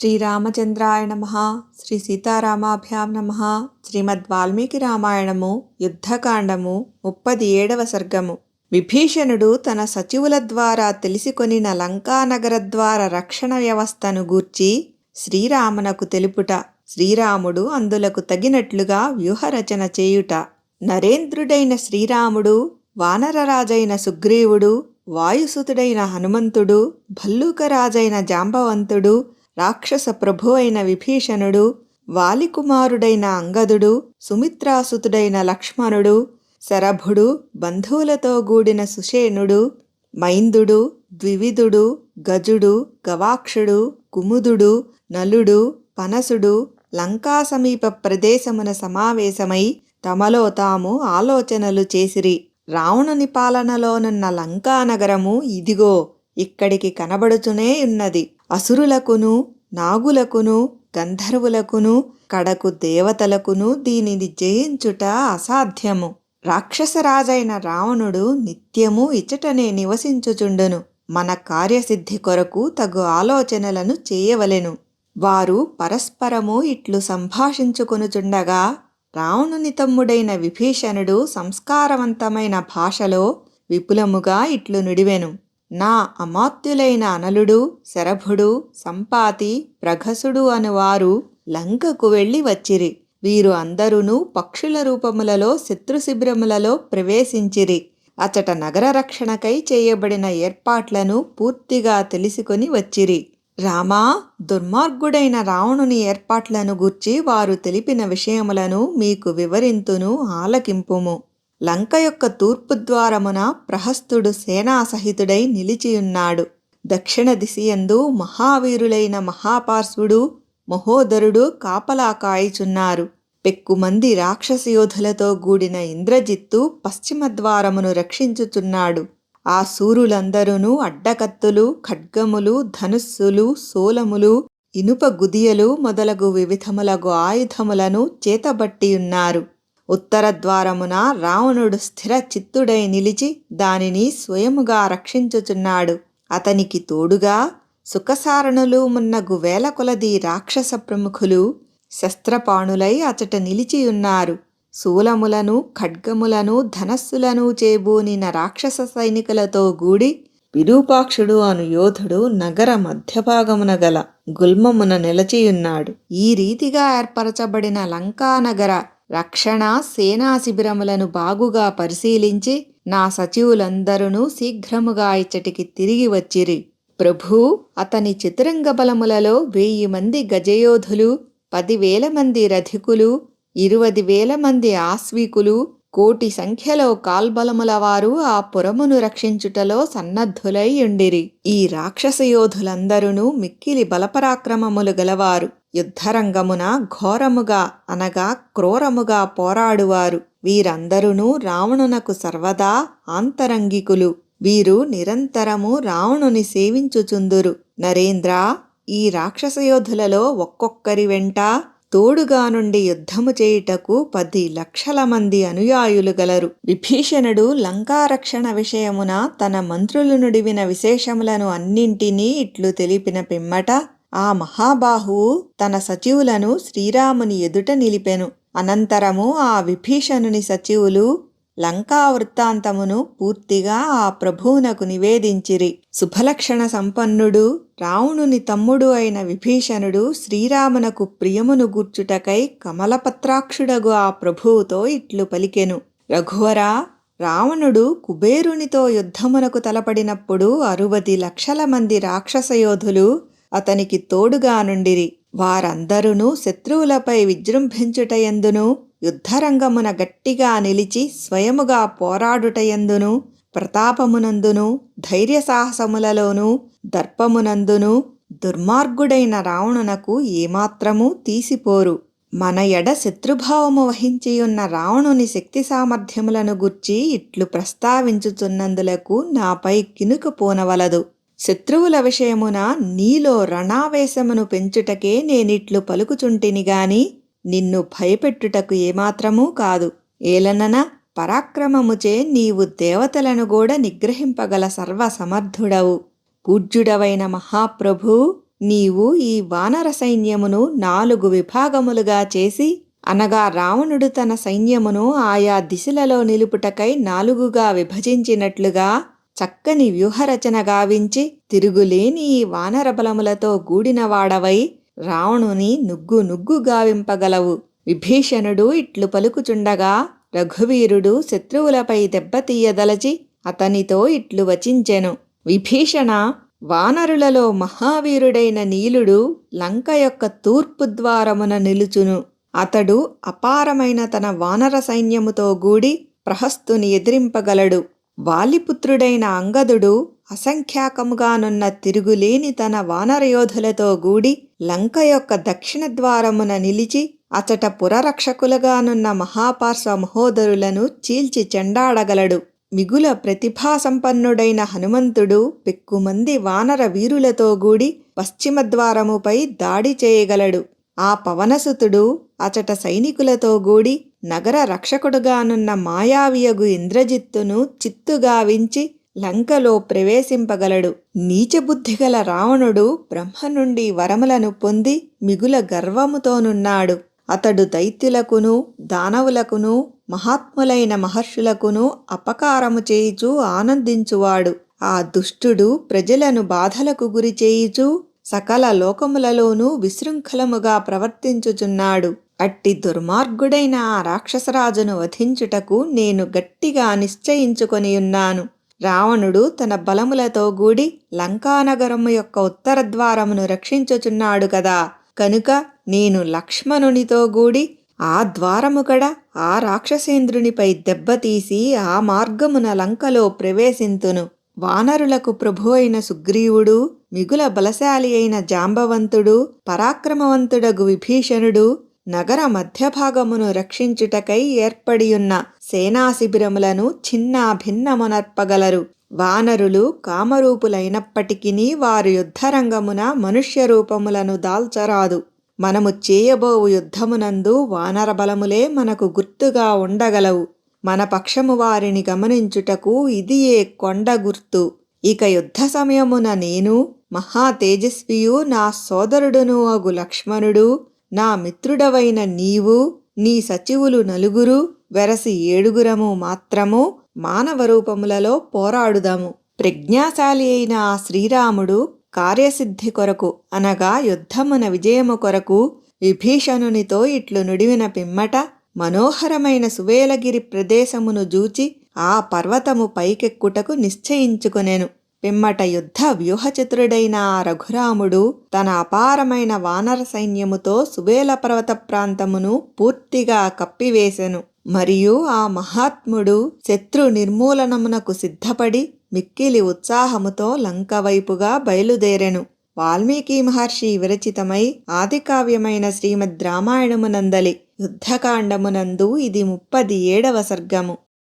శ్రీరామచంద్రాయ నమః. శ్రీ సీతారామాభ్యాం నమః. శ్రీమద్ వాల్మీకి రామాయణము యుద్ధకాండము 37వ సర్గము. విభీషణుడు తన సచివుల ద్వారా తెలిసికొనిన లంకానగర ద్వార రక్షణ వ్యవస్థను గూర్చి శ్రీరామునకు తెలుపుట, శ్రీరాముడు అందులకు తగినట్లుగా వ్యూహరచన చేయుట. నరేంద్రుడైన శ్రీరాముడు, వానరరాజైన సుగ్రీవుడు, వాయుసుతుడైన హనుమంతుడు, భల్లూకరాజైన జాంబవంతుడు, రాక్షస ప్రభు అయిన విభీషణుడు, వాలికుమారుడైన అంగదుడు, సుమిత్రాసుతుడైన లక్ష్మణుడు, శరభుడు, బంధువులతో గూడిన సుషేణుడు, మైందుడు, ద్వివిధుడు, గజుడు, గవాక్షుడు, కుముదుడు, నలుడు, పనసుడు లంకా సమీప ప్రదేశమున సమావేశమై తమలో తాము ఆలోచనలు చేసిరి. రావణుని పాలనలోనున్న లంకానగరము ఇదిగో ఇక్కడికి కనబడుచునే ఉన్నది. అసురులకును, నాగులకును, గంధర్వులకును, కడకు దేవతలకును దీనిని జయించుట అసాధ్యము. రాక్షసరాజైన రావణుడు నిత్యము ఇచటనే నివసించుచుండును. మన కార్యసిద్ధి కొరకు తగు ఆలోచనలను చేయవలెను. వారు పరస్పరము ఇట్లు సంభాషించుకొనుచుండగా రావణుని తమ్ముడైన విభీషణుడు సంస్కారవంతమైన భాషలో విపులముగా ఇట్లు నుడివెను. నా అమాత్యులైన అనలుడు, శరభుడు, సంపాతి, ప్రఘసుడు అనువారు లంకకు వెళ్ళి వచ్చిరి. వీరు అందరూను పక్షుల రూపములలో శత్రు శిబిరములలో ప్రవేశించిరి. అచట నగర రక్షణకై చేయబడిన ఏర్పాట్లను పూర్తిగా తెలుసుకొని వచ్చిరి. రామా, దుర్మార్గుడైన రావణుని ఏర్పాట్లను గూర్చి వారు తెలిపిన విషయములను మీకు వివరింతును, ఆలకింపుము. లంక యొక్క తూర్పు ద్వారమున ప్రహస్తుడు సేనాసహితుడై నిలిచియున్నాడు. దక్షిణ దిశయందు మహావీరులైన మహాపార్శ్వుడు, మహోదరుడు కాపలా కాయిచున్నారు. పెక్కుమంది రాక్షసయోధులతో గూడిన ఇంద్రజిత్తు పశ్చిమ ద్వారమును రక్షించుచున్నాడు. ఆ శూరులందరూ అడ్డకత్తులు, ఖడ్గములు, ధనుస్సులు, సోలములు, ఇనుప గుదియలు మొదలగు వివిధములగు ఆయుధములను చేతబట్టియున్నారు. ఉత్తర ద్వారమున రావణుడు స్థిర చిత్తుడై నిలిచి దానిని స్వయముగా రక్షించుచున్నాడు. అతనికి తోడుగా సుఖసారణులు మున్నగు వేల కొలది రాక్షస ప్రముఖులు శస్త్రపాణులై అచట నిలిచియున్నారు. శూలములను, ఖడ్గములను, ధనస్సులను చేబూనిన రాక్షస సైనికులతో గూడి విరూపాక్షుడు అను యోధుడు నగర మధ్యభాగమున గల గుల్మమున నిలచియున్నాడు. ఈ రీతిగా ఏర్పరచబడిన లంకానగర రక్షణ సేనా శిబిరములను బాగుగా పరిశీలించి నా సచివులందరూ శీఘ్రముగా ఇచ్చటికి తిరిగి వచ్చిరి. ప్రభూ, అతని చతురంగ బలములలో 1000 మంది గజయోధులు, 10,000 మంది రథికులు, 20,000 మంది ఆశ్వీకులు, 1,000,000 సంఖ్యలో కాల్బలముల వారు ఆ పురమును రక్షించుటలో సన్నద్ధులై ఉండిరి. ఈ రాక్షసయోధులందరూ మిక్కిలి బలపరాక్రమములు గలవారు. యుద్ధరంగమున ఘోరముగా అనగా క్రూరముగా పోరాడువారు. వీరందరూ రావణునకు సర్వదా ఆంతరంగికులు. వీరు నిరంతరము రావణుని సేవించుచుందురు. నరేంద్ర, ఈ రాక్షసయోధులలో ఒక్కొక్కరి వెంట తోడుగా నుండి యుద్ధము చేయుటకు 10 లక్షల మంది అనుయాయులు గలరు. విభీషణుడు లంకారక్షణ విషయమున తన మంత్రులు నుడివిన విశేషములను అన్నింటినీ ఇట్లు తెలిపిన పిమ్మట ఆ మహాబాహువు తన సచివులను శ్రీరాముని ఎదుట నిలిపెను. అనంతరము ఆ విభీషణుని సచివులు లంకా వృత్తాంతమును పూర్తిగా ఆ ప్రభువునకు నివేదించిరి. శుభలక్షణ సంపన్నుడు రావణుని తమ్ముడు అయిన విభీషణుడు శ్రీరామునకు ప్రియమును గూర్చుటకై కమలపత్రాక్షుడగు ఆ ప్రభువుతో ఇట్లు పలికెను. రఘువరా, రావణుడు కుబేరునితో యుద్ధమునకు తలపడినప్పుడు 60 లక్షల మంది రాక్షసయోధులు అతనికి తోడుగా నుండిరి. వారందరూ శత్రువులపై విజృంభించుటయందును, యుద్ధరంగమున గట్టిగా నిలిచి స్వయముగా పోరాడుటయందును, ప్రతాపమునందును, ధైర్యసాహసములలోనూ, దర్పమునందును దుర్మార్గుడైన రావణునకు ఏమాత్రమూ తీసిపోరు. మన ఎడ శత్రుభావము వహించియున్న రావణుని శక్తి సామర్థ్యములను గుర్చి ఇట్లు ప్రస్తావించుచున్నందులకు నాపై కినుక పోనవలదు. శత్రువుల విషయమున నీలో రణావేశమును పెంచుటకే నేనిట్లు పలుకుచుంటిని గాని నిన్ను భయపెట్టుటకు ఏమాత్రమూ కాదు. ఏలనన పరాక్రమముచే నీవు దేవతలను కూడా నిగ్రహింపగల సర్వసమర్థుడవు. పూజ్యుడవైన మహాప్రభు, నీవు ఈ వానర సైన్యమును 4 విభాగములుగా చేసి, అనగా రావణుడు తన సైన్యమును ఆయా దిశలలో నిలుపుటకై 4గా విభజించినట్లుగా చక్కని వ్యూహరచన గావించి, తిరుగులేని ఈ వానర బలములతో గూడినవాడవై రావణుని నుగ్గు గావింపగలవు. విభీషణుడు ఇట్లు పలుకుచుండగా రఘువీరుడు శత్రువులపై దెబ్బతీయదలచి అతనితో ఇట్లు వచించెను. విభీషణ, వానరులలో మహావీరుడైన నీలుడు లంక యొక్క తూర్పు ద్వారమున నిలుచును. అతడు అపారమైన తన వానర సైన్యముతో గూడి ప్రహస్తుని ఎదిరింపగలడు. వాలిపుత్రుడైన అంగదుడు అసంఖ్యాకముగానున్న తిరుగులేని తన వానరయోధులతో గూడి లంక యొక్క దక్షిణ ద్వారమున నిలిచి అచట పురరక్షకులుగానున్న మహాపార్శ్వ మహోదరులను చీల్చి చెండాడగలడు. మిగుల ప్రతిభాసంపన్నుడైన హనుమంతుడు పెక్కుమంది వానర వీరులతో గూడి పశ్చిమ ద్వారముపై దాడి చేయగలడు. ఆ పవనసుతుడు అచట సైనికులతో గూడి నగర రక్షకుడుగానున్న మాయావియగు ఇంద్రజిత్తును చిత్తుగావించి లంకలో ప్రవేశింపగలడు. నీచబుద్ధిగల రావణుడు బ్రహ్మ నుండి వరములను పొంది మిగుల గర్వముతోనున్నాడు. అతడు దైత్యులకును దానవులకును మహాత్ములైన మహర్షులకును అపకారము చేయుచూ ఆనందించువాడు. ఆ దుష్టుడు ప్రజలను బాధలకు గురి చేయుచూ సకల లోకములలోనూ విశృంఖలముగా ప్రవర్తించుచున్నాడు. అట్టి దుర్మార్గుడైన ఆ రాక్షసరాజును వధించుటకు నేను గట్టిగా నిశ్చయించుకొనియున్నాను. రావణుడు తన బలములతో గూడి లంకానగరము యొక్క ఉత్తర ద్వారమును రక్షించుచున్నాడు కదా, కనుక నేను లక్ష్మణునితో గూడి ఆ ద్వారము కడ ఆ రాక్షసేంద్రునిపై దెబ్బతీసి ఆ మార్గమున లంకలో ప్రవేశింతును. వానరులకు ప్రభు అయిన సుగ్రీవుడు, మిగుల బలశాలి అయిన జాంబవంతుడు, పరాక్రమవంతుడగు విభీషణుడు నగర మధ్యభాగమును రక్షించుటకై ఏర్పడియున్న సేనాశిబిరములను భిన్నమునర్పగలరు. వానరులు కామరూపులైనప్పటికినీ వారు యుద్ధరంగమున మనుష్య రూపములను దాల్చరాదు. మనము చేయబోవు యుద్ధమునందు వానర బలములే మనకు గుర్తుగా ఉండగలవు. మన పక్షము వారిని గమనించుటకు ఇదియే కొండ గుర్తు. ఇక యుద్ధ సమయమున నేను, మహా తేజస్వియు నా సోదరుడును అగు లక్ష్మణుడు, నా మిత్రుడవైన నీవు, నీ సచివులు 4 వెరసి 7 మాత్రము మానవ రూపములలో పోరాడుదాము. ప్రజ్ఞాశాలి అయిన ఆ శ్రీరాముడు కార్యసిద్ధి కొరకు, అనగా యుద్ధమున విజయము కొరకు విభీషణునితో ఇట్లు నుడివిన పిమ్మట మనోహరమైన సువేలగిరి ప్రదేశమును జూచి ఆ పర్వతము పైకెక్కుటకు నిశ్చయించుకొనెను. పిమ్మట యుద్ధ వ్యూహచతురుడైన ఆ రఘురాముడు తన అపారమైన వానర సైన్యముతో సువేల పర్వత ప్రాంతమును పూర్తిగా కప్పివేశెను. మరియు ఆ మహాత్ముడు శత్రు నిర్మూలనమునకు సిద్ధపడి మిక్కిలి ఉత్సాహముతో లంక వైపుగా బయలుదేరెను. వాల్మీకి మహర్షి విరచితమై ఆదికావ్యమైన శ్రీమద్ రామాయణమునందలి యుద్ధకాండమునందు ఇది 37వ సర్గము.